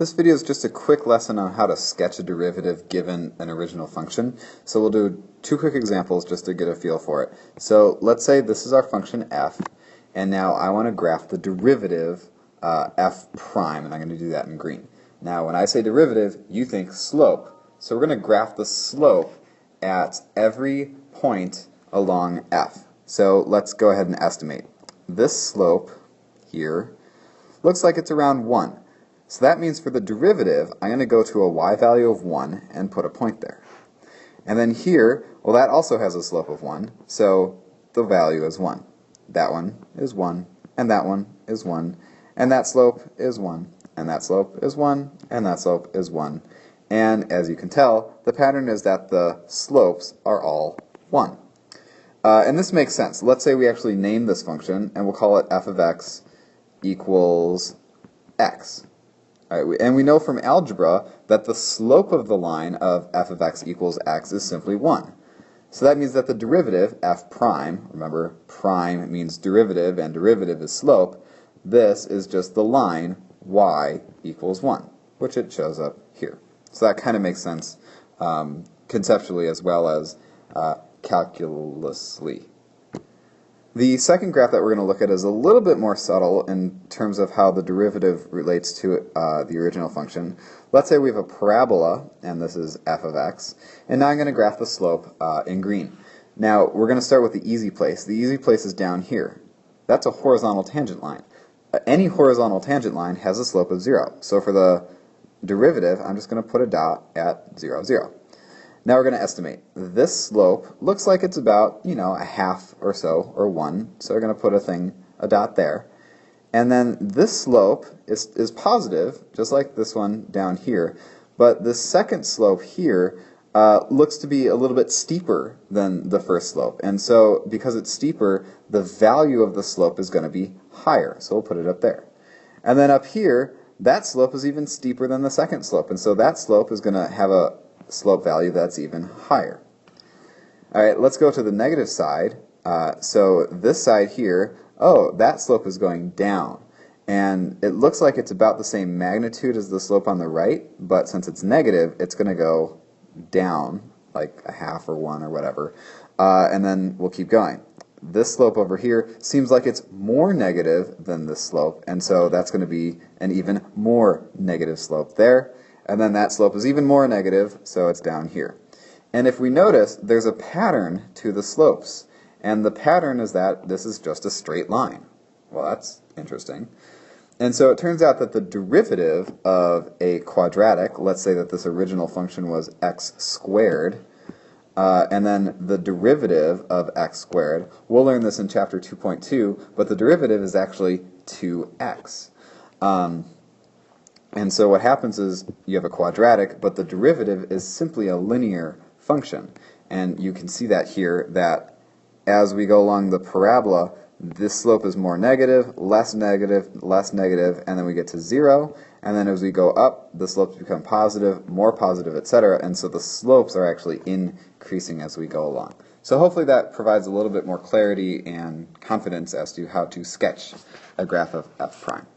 This video is just a quick lesson on how to sketch a derivative given an original function. So we'll do two quick examples just to get a feel for it. So let's say this is our function f, and now I want to graph the derivative f prime, and I'm going to do that in green. Now when I say derivative, you think slope. So we're going to graph the slope at every point along f. So let's go ahead and estimate. This slope here looks like it's around 1. So that means for the derivative, I'm going to go to a y value of 1 and put a point there. And then here, well, that also has a slope of 1, so the value is 1. That one is 1, and that one is 1, and that slope is 1, and that slope is 1, and that slope is 1. And as you can tell, the pattern is that the slopes are all 1. And this makes sense. Let's say we actually name this function, and we'll call it f of x equals x. All right, and we know from algebra that the slope of the line of f of x equals x is simply 1. So that means that the derivative, f prime, remember prime means derivative and derivative is slope, this is just the line y equals 1, which it shows up here. So that kind of makes sense conceptually as well as calculusly. The second graph that we're going to look at is a little bit more subtle in terms of how the derivative relates to the original function. Let's say we have a parabola, and this is f of x, and now I'm going to graph the slope in green. Now we're going to start with the easy place. The easy place is down here. That's a horizontal tangent line. Any horizontal tangent line has a slope of 0. So for the derivative, I'm just going to put a dot at 0, 0. Now we're going to estimate. This slope looks like it's about, a half or so, or 1. So we're going to put a dot there. And then this slope is positive, just like this one down here. But the second slope here looks to be a little bit steeper than the first slope. And so because it's steeper, the value of the slope is going to be higher. So we'll put it up there. And then up here, that slope is even steeper than the second slope. And so that slope is going to have a slope value that's even higher. Alright, let's go to the negative side. So this side here, that slope is going down. And it looks like it's about the same magnitude as the slope on the right, but since it's negative, it's going to go down, like a half or 1 or whatever. And then we'll keep going. This slope over here seems like it's more negative than this slope, and so that's going to be an even more negative slope there. And then that slope is even more negative, so it's down here. And if we notice, there's a pattern to the slopes. And the pattern is that this is just a straight line. Well, that's interesting. And so it turns out that the derivative of a quadratic, let's say that this original function was x squared, and then the derivative of x squared, we'll learn this in chapter 2.2, but the derivative is actually 2x. And so what happens is you have a quadratic, but the derivative is simply a linear function. And you can see that here, that as we go along the parabola, this slope is more negative, less negative, and then we get to 0. And then as we go up, the slopes become positive, more positive, etc. And so the slopes are actually increasing as we go along. So hopefully that provides a little bit more clarity and confidence as to how to sketch a graph of f prime.